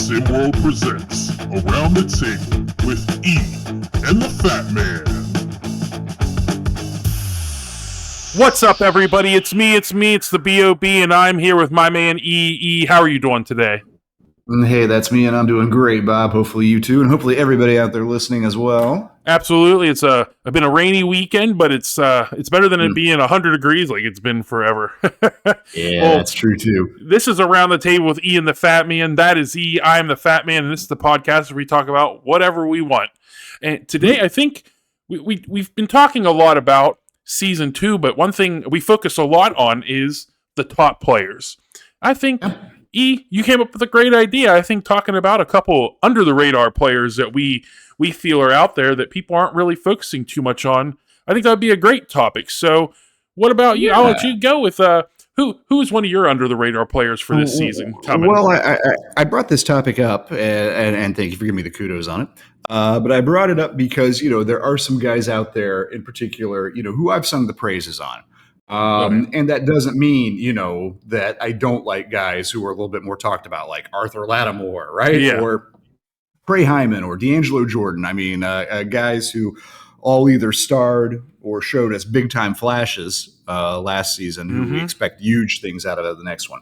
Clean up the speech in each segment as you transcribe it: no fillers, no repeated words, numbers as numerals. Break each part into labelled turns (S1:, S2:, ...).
S1: SimWorld presents Around the Table with E and the Fat Man.
S2: What's up, everybody? It's me, it's the B.O.B., and I'm here with my man E. E, how are you doing today?
S3: Hey, that's me, and I'm doing great, Bob. Hopefully you too, and hopefully everybody out there listening as well.
S2: Absolutely. It's been a rainy weekend, but it's better than it being 100 degrees like it's been forever.
S3: Yeah,
S2: well,
S3: that's true too.
S2: This is Around the Table with E and the Fat Man. That is E, I am the Fat Man, and this is the podcast where we talk about whatever we want. And today, I think we've been talking a lot about Season 2, but one thing we focus a lot on is the top players. I think... E, you came up with a great idea. I think talking about a couple under-the-radar players that we feel are out there that people aren't really focusing too much on, I think that would be a great topic. So what about you?
S3: Yeah.
S2: I'll let you go with who is one of your under-the-radar players for this season coming?
S3: Well, I brought this topic up, and thank you for giving me the kudos on it. But I brought it up because, there are some guys out there in particular, who I've sung the praises on. And that doesn't mean, that I don't like guys who are a little bit more talked about, like Arthur Lattimore, right?
S2: Yeah.
S3: Or Trey Hyman or D'Angelo Jordan. I mean, guys who all either starred or showed us big time flashes last season who we expect huge things out of the next one.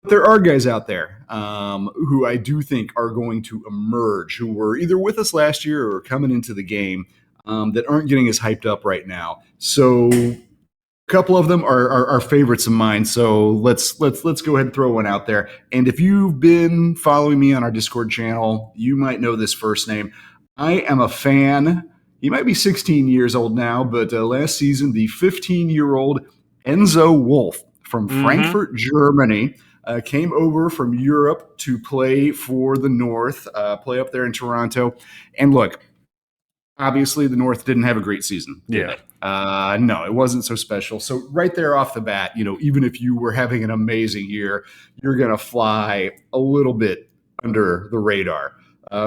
S3: But there are guys out there who I do think are going to emerge, who were either with us last year or coming into the game that aren't getting as hyped up right now. So a couple of them are favorites of mine, so let's go ahead and throw one out there. And if you've been following me on our Discord channel, you might know this first name. I am a fan. He might be 16 years old now, but last season, the 15-year-old Enzo Wolf from Frankfurt, Germany, came over from Europe to play for the North, play up there in Toronto. And look, obviously the North didn't have a great season.
S2: Yeah.
S3: No, it wasn't so special. So right there off the bat, even if you were having an amazing year, you're going to fly a little bit under the radar.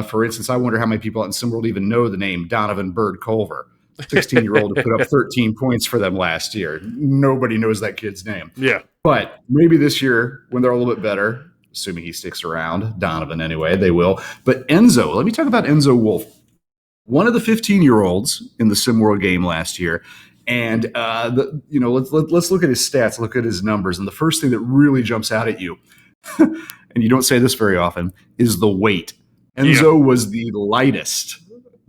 S3: For instance, I wonder how many people out in SimWorld even know the name Donovan Bird Culver, 16-year-old who put up 13 points for them last year. Nobody knows that kid's name.
S2: Yeah.
S3: But maybe this year, when they're a little bit better, assuming he sticks around, Donovan anyway, they will. But Enzo, let me talk about Enzo Wolf. One of the 15-year-olds in the SimWorld game last year, and let's look at his stats, look at his numbers, and the first thing that really jumps out at you, and you don't say this very often, is the weight. Enzo was the lightest,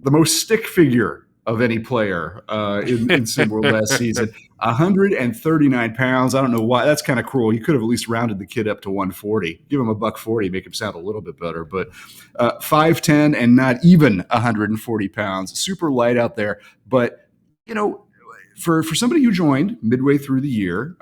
S3: the most stick figure of any player in SimWorld last season. 139 pounds. I don't know why. That's kind of cruel. You could have at least rounded the kid up to 140. Give him a $140, make him sound a little bit better. But 5'10" and not even 140 pounds. Super light out there. But, for somebody who joined midway through the year,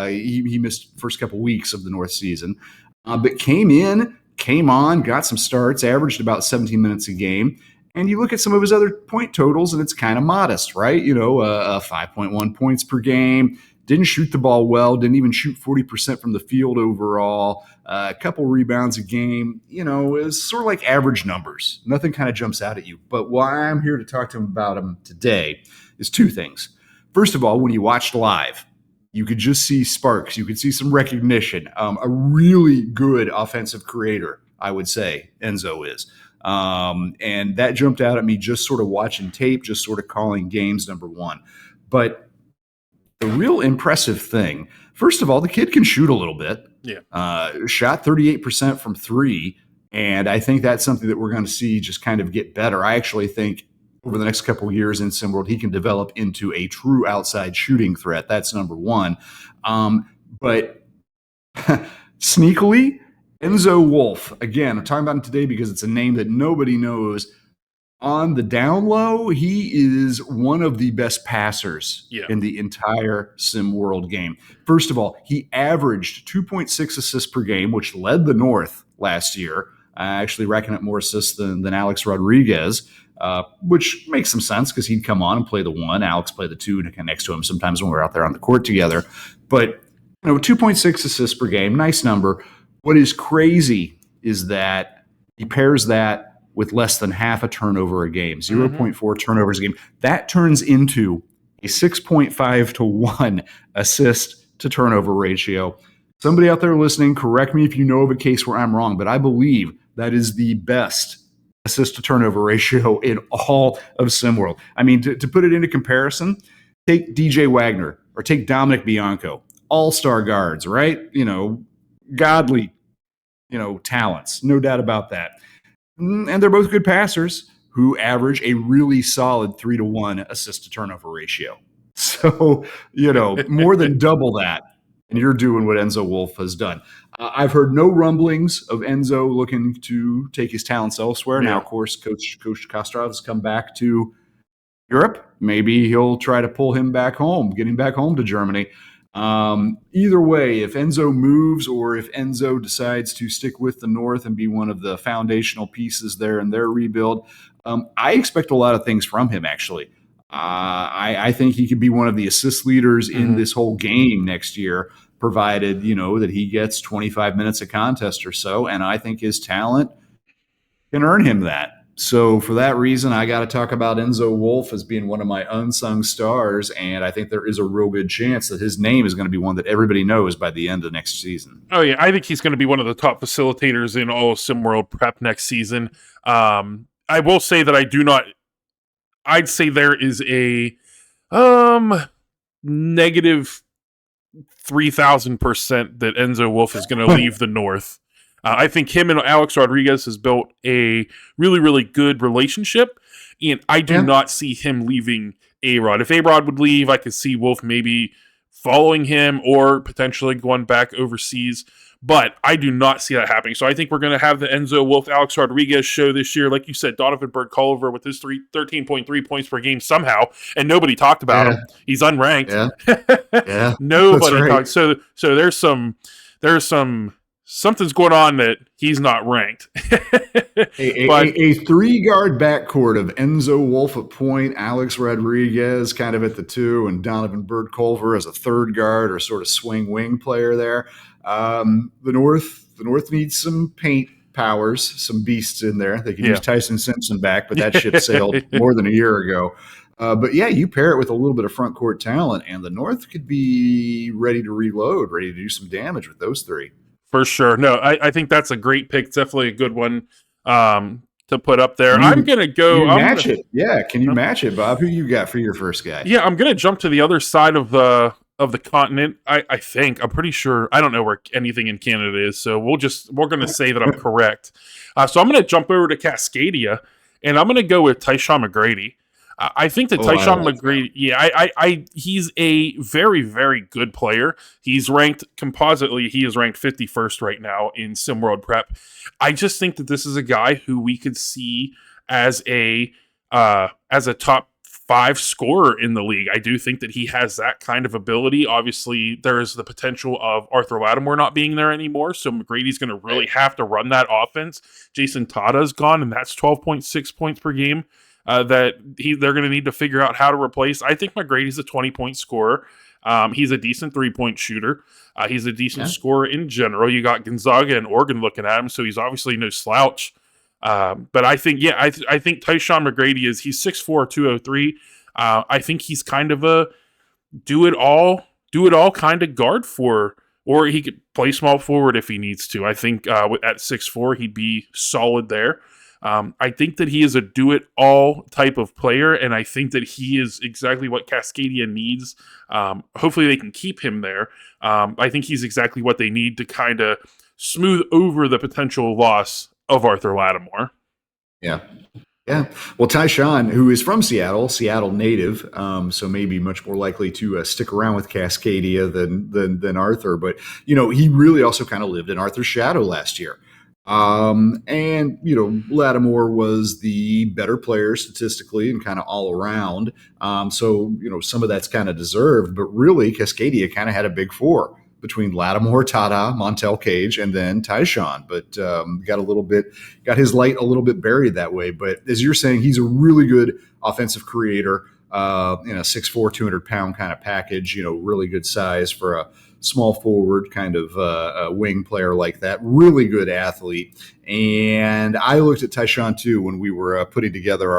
S3: he missed the first couple weeks of the North season, but came on, got some starts, averaged about 17 minutes a game. And you look at some of his other point totals, and it's kind of modest, right? 5.1 points per game, didn't shoot the ball well, didn't even shoot 40% from the field overall, a couple rebounds a game. It was sort of like average numbers. Nothing kind of jumps out at you. But why I'm here to talk to him about him today is two things. First of all, when you watched live, you could just see sparks. You could see some recognition. A really good offensive creator, I would say, Enzo is. And that jumped out at me just sort of watching tape, just sort of calling games, number one. But the real impressive thing, first of all, the kid can shoot a little bit.
S2: Yeah.
S3: Shot 38% from three. And I think that's something that we're going to see just kind of get better. I actually think over the next couple of years in SimWorld, he can develop into a true outside shooting threat. That's number one. But sneakily, Enzo Wolf, again, I'm talking about him today because it's a name that nobody knows. On the down low, he is one of the best passers in the entire SimWorld game. First of all, he averaged 2.6 assists per game, which led the North last year, actually racking up more assists than Alex Rodriguez, which makes some sense because he'd come on and play the one. Alex played the two next to him sometimes when we're out there on the court together. But 2.6 assists per game, nice number. What is crazy is that he pairs that with less than half a turnover a game, 0.4 turnovers a game. That turns into a 6.5 to 1 assist to turnover ratio. Somebody out there listening, correct me if you know of a case where I'm wrong, but I believe that is the best assist to turnover ratio in all of SimWorld. I mean, to put it into comparison, take DJ Wagner or take Dominic Bianco, all-star guards, right? Godly, talents, no doubt about that. And they're both good passers who average a really solid 3-to-1 assist to turnover ratio. So, more than double that. And you're doing what Enzo Wolf has done. I've heard no rumblings of Enzo looking to take his talents elsewhere.
S2: Yeah.
S3: Now, of course, Coach Kostrov has come back to Europe. Maybe he'll try to pull him back home, get him back home to Germany. Either way, if Enzo moves or if Enzo decides to stick with the North and be one of the foundational pieces there in their rebuild, I expect a lot of things from him, actually. I think he could be one of the assist leaders in this whole game next year, provided, that he gets 25 minutes a contest or so. And I think his talent can earn him that. So for that reason, I got to talk about Enzo Wolf as being one of my unsung stars. And I think there is a real good chance that his name is going to be one that everybody knows by the end of next season.
S2: Oh, yeah. I think he's going to be one of the top facilitators in all of SimWorld Prep next season. I will say that I'd say there is a negative 3,000% that Enzo Wolf is going to leave the North. I think him and Alex Rodriguez has built a really, really good relationship, and I do not see him leaving A-Rod. If A-Rod would leave, I could see Wolf maybe following him or potentially going back overseas, but I do not see that happening. So I think we're going to have the Enzo Wolf, Alex Rodriguez show this year. Like you said, Donovan Bird-Culver with his 13.3 points per game somehow, and nobody talked about him. He's unranked.
S3: Yeah.
S2: Nobody
S3: right.
S2: talked. So there's something's going on that he's not ranked.
S3: A three-guard backcourt of Enzo Wolf at point, Alex Rodriguez kind of at the 2, and Donovan Bird-Culver as a third guard or sort of swing wing player there. The North needs some paint powers, some beasts in there. They could use Tyson Simpson back, but that ship sailed more than a year ago. But yeah, you pair it with a little bit of front court talent, and the North could be ready to reload, ready to do some damage with those three.
S2: For sure. No, I think that's a great pick. Definitely a good one to put up there. I'm going to go.
S3: Match it. Yeah. Can you match it, Bob? Who you got for your first guy?
S2: Yeah, I'm going to jump to the other side of the continent. I'm pretty sure. I don't know where anything in Canada is, so we're going to say that I'm correct. So I'm going to jump over to Cascadia, and I'm going to go with Tyshawn McGrady. I think that Tyshawn McGrady, he's a very, very good player. He's ranked compositely, he is ranked 51st right now in SimWorld Prep. I just think that this is a guy who we could see as a top 5 scorer in the league. I do think that he has that kind of ability. Obviously, there is the potential of Arthur Lattimore not being there anymore, so McGrady's going to really have to run that offense. Jason Tada's gone, and that's 12.6 points per game. They're going to need to figure out how to replace. I think McGrady's a 20-point scorer. He's a decent 3-point shooter. He's a decent scorer in general. You got Gonzaga and Oregon looking at him, so he's obviously no slouch. But I think, I think Tyshawn McGrady he's 6'4", 203. I think he's kind of a do it all kind of guard or he could play small forward if he needs to. I think at 6'4", he'd be solid there. I think that he is a do-it-all type of player, and I think that he is exactly what Cascadia needs. Hopefully they can keep him there. I think he's exactly what they need to kind of smooth over the potential loss of Arthur Lattimore.
S3: Yeah. Well, Tyshawn, who is from Seattle native, so maybe much more likely to stick around with Cascadia than Arthur. But, he really also kind of lived in Arthur's shadow last year. And Lattimore was the better player statistically and kind of all around. So some of that's kind of deserved, but really Cascadia kind of had a big 4 between Lattimore, Tada, Montel Cage, and then Tyshawn, but got his light a little bit buried that way. But as you're saying, he's a really good offensive creator, in a 6'4", 200-pound kind of package, really good size for a small forward kind of a wing player like that. Really good athlete. And I looked at Tyshawn too when we were putting together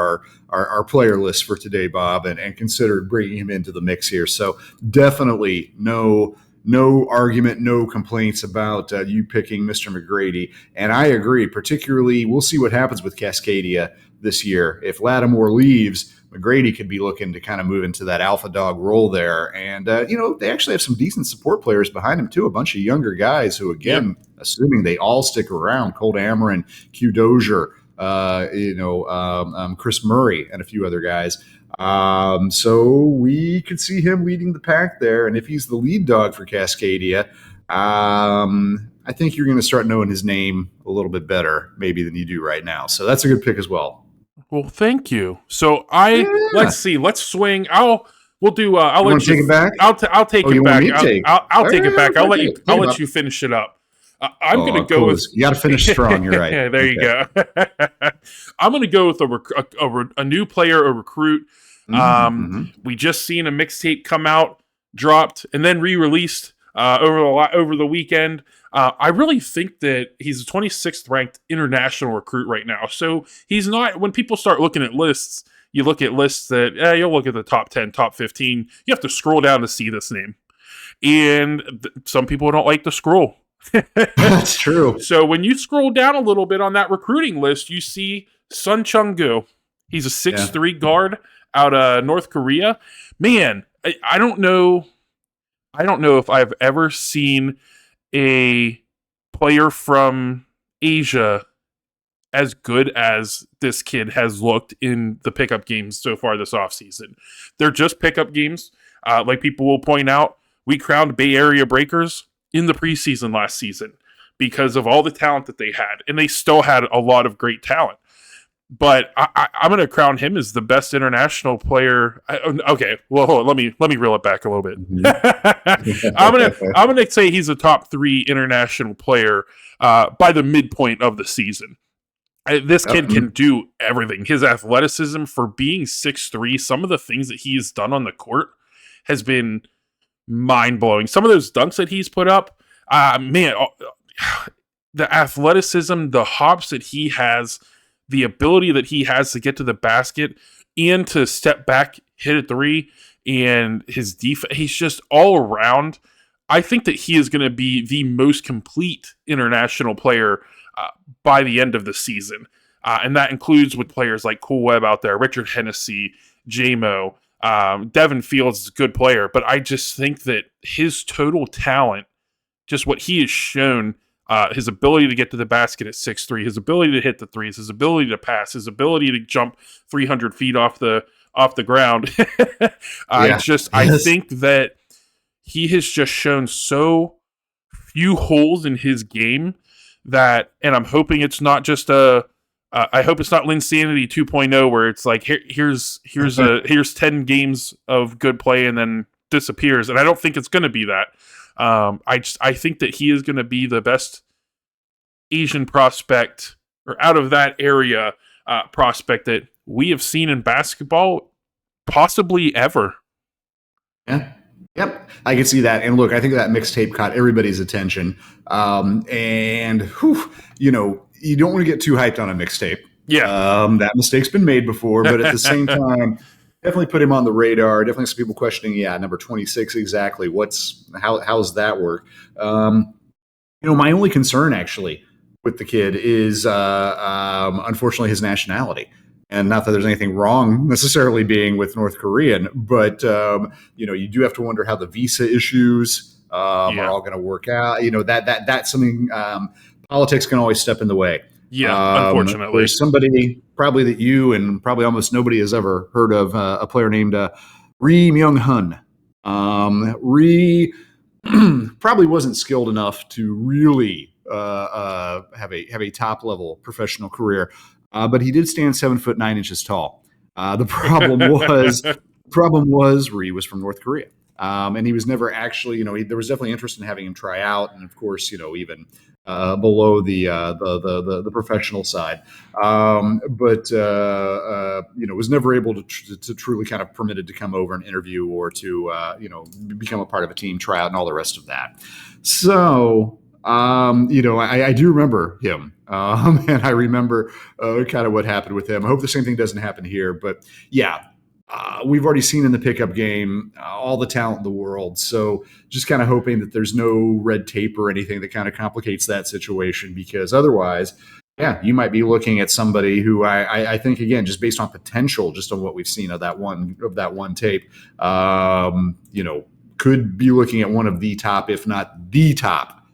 S3: our player list for today, Bob, and considered bringing him into the mix here. So definitely no no argument, no complaints about you picking Mr. McGrady. And I agree, particularly, we'll see what happens with Cascadia this year. If Lattimore leaves, McGrady could be looking to kind of move into that alpha dog role there. And, they actually have some decent support players behind him, too. A bunch of younger guys who, again, assuming they all stick around, Colt Ameren, Q Dozier, Chris Murray, and a few other guys. So we could see him leading the pack there. And if he's the lead dog for Cascadia, I think you're going to start knowing his name a little bit better maybe than you do right now. So that's a good pick as well.
S2: Well, thank you. Let's see. Let's swing. I'll let you
S3: take it back.
S2: I'll take it back. I'll take it back. I'll let you finish it up. I'm going to go with.
S3: You got to finish strong. You're right.
S2: Yeah, there you go. I'm going to go with a new player, a recruit. We just seen a mixtape come out, dropped, and then re-released over the weekend. I really think that he's a 26th ranked international recruit right now. So he's not. When people start looking at lists, you look at lists that you'll look at the top 10, top 15. You have to scroll down to see this name, and some people don't like to scroll.
S3: That's true.
S2: So when you scroll down a little bit on that recruiting list, you see Sun Chung-gu. He's a 6'3" guard out of North Korea. Man, I don't know if I've ever seen a player from Asia as good as this kid has looked in the pickup games so far this offseason. They're just pickup games. Like people will point out, we crowned Bay Area Breakers in the preseason last season because of all the talent that they had. And they still had a lot of great talent. But I'm going to crown him as the best international player. Okay, well, hold on, let me reel it back a little bit. I'm going to say he's a top 3 international player by the midpoint of the season. This kid can do everything. His athleticism for being 6'3", some of the things that he has done on the court has been mind-blowing. Some of those dunks that he's put up, the athleticism, the hops that he has, the ability that he has to get to the basket and to step back, hit a three, and his defense, he's just all around. I think that he is going to be the most complete international player by the end of the season. And that includes with players like Cool Webb out there, Richard Hennessy, J-Mo, Devin Fields is a good player, but I just think that his total talent, just what he has shown, his ability to get to the basket at 6'3", his ability to hit the threes, his ability to pass, his ability to jump 300 feet off the ground. I think that he has just shown so few holes in his game that, and I'm hoping it's not just I hope it's not Linsanity 2.0 where it's like here's 10 games of good play and then disappears, and I don't think it's going to be that. I think that he is going to be the best Asian prospect, or out of that area prospect, that we have seen in basketball possibly ever.
S3: Yeah. Yep, I can see that. And look, I think that mixtape caught everybody's attention. You don't want to get too hyped on a mixtape.
S2: Yeah.
S3: That mistake's been made before, but at the same time, definitely put him on the radar. Definitely some people questioning, number 26 exactly. How's that work? My only concern actually with the kid is unfortunately his nationality. And not that there's anything wrong necessarily being with North Korean, but you do have to wonder how the visa issues are all going to work out. That's something politics can always step in the way.
S2: Yeah, unfortunately.
S3: There's somebody probably that you and probably almost nobody has ever heard of, a player named Ri Myung-hun. Ri probably wasn't skilled enough to really have a top level professional career. But he did stand 7'9" tall. The problem was Ri was from North Korea, and he was never actually. There was definitely interest in having him try out, and of course, even below the professional side, but was never able to truly kind of permitted to come over and interview or to become a part of a team tryout and all the rest of that. So. I do remember him, and I remember kind of what happened with him. I hope the same thing doesn't happen here, but yeah, we've already seen in the pickup game all the talent in the world. So just kind of hoping that there's no red tape or anything that kind of complicates that situation, because otherwise, yeah, you might be looking at somebody who I think, again, just based on potential, just on what we've seen of that one tape, could be looking at one of the top, if not the top,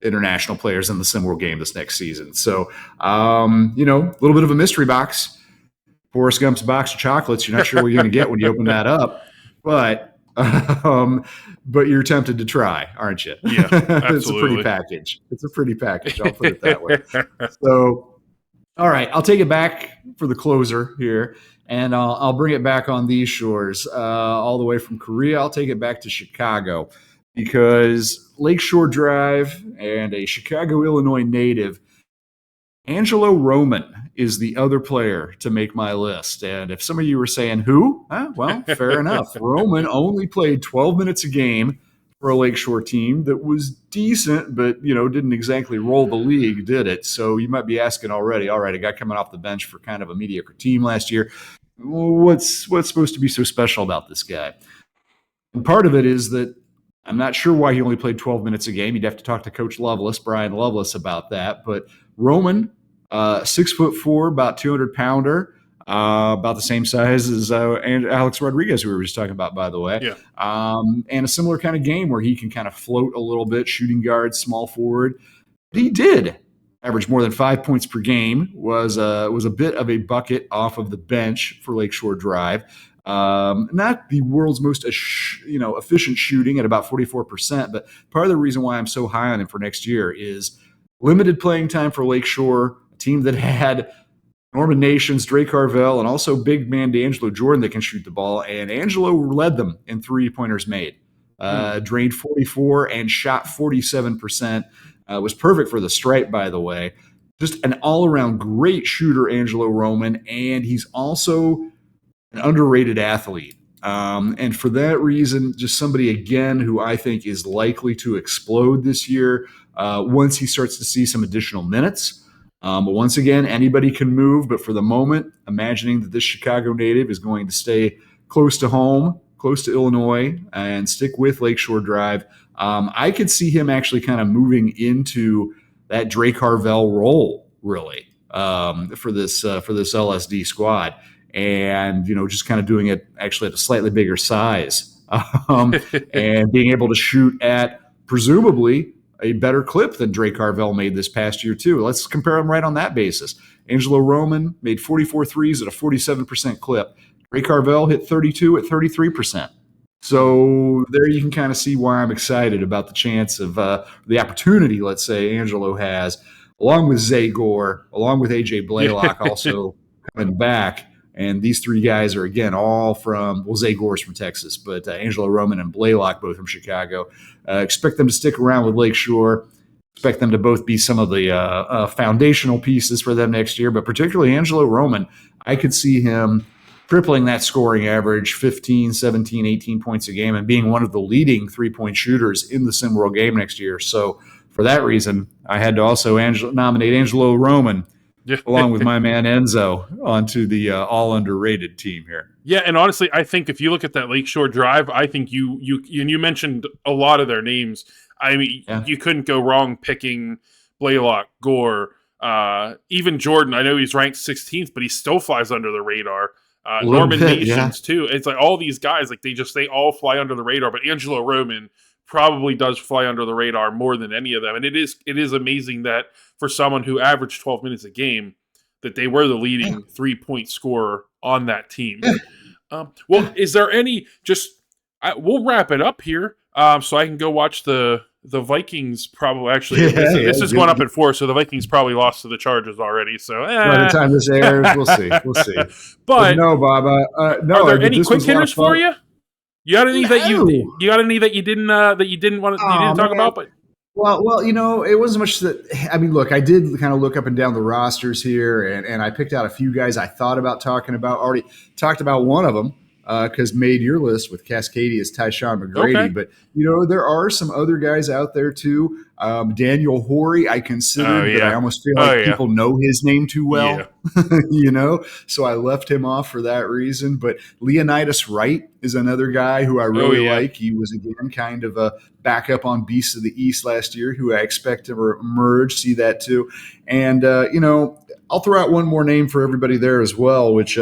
S3: international players in the SimWorld game this next season. So, a little bit of a mystery box. Forrest Gump's box of chocolates. You're not sure what you're going to get when you open that up, but you're tempted to try, aren't you?
S2: Yeah, absolutely.
S3: It's a pretty package. I'll put it that way. So, all right, I'll take it back for the closer here, and I'll bring it back on these shores, all the way from Korea. I'll take it back to Chicago, because Lakeshore Drive and a Chicago, Illinois native, Angelo Roman, is the other player to make my list. And if some of you were saying, who? Well, fair enough. Roman only played 12 minutes a game for a Lakeshore team that was decent, but, didn't exactly roll the league, did it? So you might be asking already, all right, a guy coming off the bench for kind of a mediocre team last year, what's supposed to be so special about this guy? And part of it is that I'm not sure why he only played 12 minutes a game. You'd have to talk to Coach Lovelace, Brian Lovelace, about that. But Roman, 6'4", about 200-pounder, about the same size as Alex Rodriguez, who we were just talking about, by the way.
S2: Yeah.
S3: And a similar kind of game where he can kind of float a little bit, shooting guard, small forward. But he did average more than 5 points per game, was a bit of a bucket off of the bench for Lakeshore Drive. Not the world's most efficient shooting at about 44%, but part of the reason why I'm so high on him for next year is limited playing time for Lakeshore, a team that had Norman Nations, Dre Carvel, and also big man D'Angelo Jordan that can shoot the ball, and Angelo led them in three-pointers made. Drained 44 and shot 47%. Was perfect for the stripe, by the way. Just an all-around great shooter, Angelo Roman, and he's also an underrated athlete. And for that reason, just somebody, again, who I think is likely to explode this year once he starts to see some additional minutes. But once again, anybody can move. But for the moment, imagining that this Chicago native is going to stay close to home, close to Illinois, and stick with Lakeshore Drive, I could see him actually kind of moving into that Dre Carvel role, really, for this LSD squad. And, just kind of doing it actually at a slightly bigger size and being able to shoot at presumably a better clip than Dre Carvel made this past year, too. Let's compare them right on that basis. Angelo Roman made 44 threes at a 47% clip. Dre Carvel hit 32 at 33%. So there you can kind of see why I'm excited about the chance of the opportunity, let's say, Angelo has, along with Zay Gore, along with AJ Blaylock also coming back. And these three guys are, again, all from, Zay Gore's from Texas, but Angelo Roman and Blaylock, both from Chicago. Expect them to stick around with Lakeshore. Expect them to both be some of the foundational pieces for them next year, but particularly Angelo Roman, I could see him tripling that scoring average, 15, 17, 18 points a game, and being one of the leading three-point shooters in the SimWorld game next year. So for that reason, I had to also nominate Angelo Roman along with my man Enzo onto the all underrated team here.
S2: Yeah, and honestly, I think if you look at that Lakeshore Drive, I think you mentioned a lot of their names. I mean, you couldn't go wrong picking Blaylock, Gore, even Jordan. I know he's ranked 16th, but he still flies under the radar. Norman Nations too. It's like all these guys, like they all fly under the radar, but Angelo Roman probably does fly under the radar more than any of them. And it is amazing that for someone who averaged 12 minutes a game, that they were the leading 3-point scorer on that team. Is there any, we'll wrap it up here so I can go watch the Vikings probably, actually. This is going up at 4, so the Vikings probably lost to the Chargers already. So
S3: by the time this airs, we'll see. But no, Bob, no.
S2: Are there any quick hitters for you? You got any that you didn't want to talk about? But
S3: well, it wasn't much that. I mean, look, I did kind of look up and down the rosters here, and I picked out a few guys I thought about talking about. Already talked about one of them because made your list with Cascadia's Tyshawn McGrady.
S2: Okay.
S3: But, there are some other guys out there too. Daniel Horry, I considered, but I almost feel like people know his name too well, so I left him off for that reason. But Leonidas Wright is another guy who I really like. He was, again, kind of a backup on Beasts of the East last year, who I expect to emerge, see that too. And, I'll throw out one more name for everybody there as well, which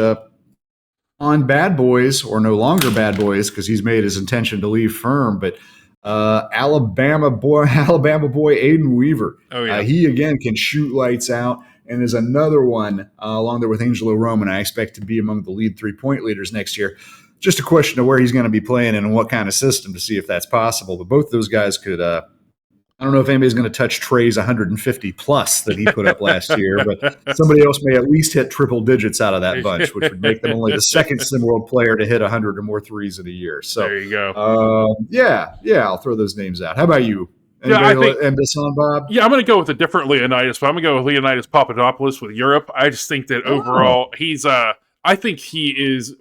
S3: on Bad Boys, or no longer Bad Boys, because he's made his intention to leave firm, but Alabama boy Aiden Weaver. He, again, can shoot lights out, and is another one along there with Angelo Roman I expect to be among the lead three-point leaders next year. Just a question of where he's going to be playing and what kind of system to see if that's possible. But both those guys could I don't know if anybody's going to touch Trey's 150 plus that he put up last year, but somebody else may at least hit triple digits out of that bunch, which would make them only the second SimWorld player to hit 100 or more threes in a year. So
S2: there you go.
S3: I'll throw those names out. How about you?
S2: I think,
S3: end this on, Bob?
S2: Yeah, I'm going to go with a different Leonidas, but I'm going to go with Leonidas Papadopoulos with Europe. I just think that overall he's I think he is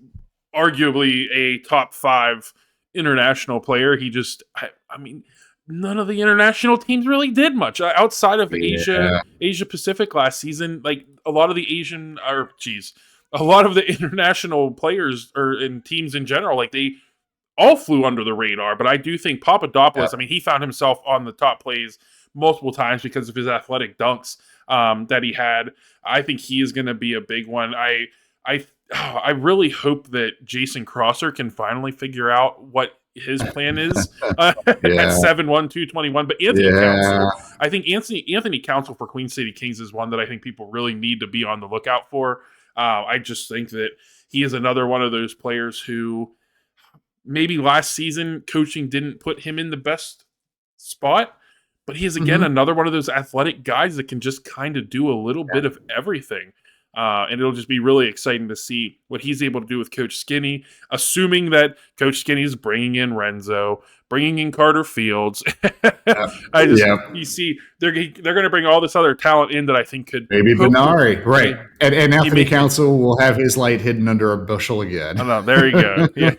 S2: arguably a top 5 international player. He just, I mean, none of the international teams really did much outside of Asia Pacific last season. Like a lot of the international players and teams in general, like they all flew under the radar. But I do think Papadopoulos, I mean, he found himself on the top plays multiple times because of his athletic dunks that he had. I think he is going to be a big one. I really hope that Jason Crosser can finally figure out what his plan is at 7'1", 221. But Anthony Council, I think Anthony Council for Queen City Kings is one that I think people really need to be on the lookout for. I just think that he is another one of those players who maybe last season coaching didn't put him in the best spot, but he is again another one of those athletic guys that can just kind of do a little bit of everything. And it'll just be really exciting to see what he's able to do with Coach Skinny, assuming that Coach Skinny is bringing in Renzo, bringing in Carter Fields. You see, they're going to bring all this other talent in that I think could
S3: maybe Benari, right? And Anthony Council will have his light hidden under a bushel again.
S2: Oh, no, there you go. Yeah.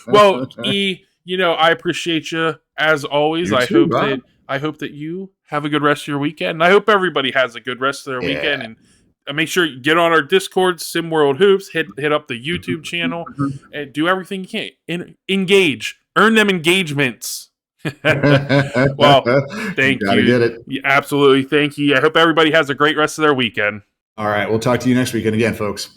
S2: Well, I appreciate you as always. I hope that you have a good rest of your weekend, and I hope everybody has a good rest of their weekend. And make sure you get on our Discord, SimWorld Hoops, hit up the YouTube channel, and do everything you can. Engage. Earn them engagements. Well, thank you.
S3: Gotta get it.
S2: Yeah, absolutely. Thank you. I hope everybody has a great rest of their weekend.
S3: All right. We'll talk to you next weekend again, folks.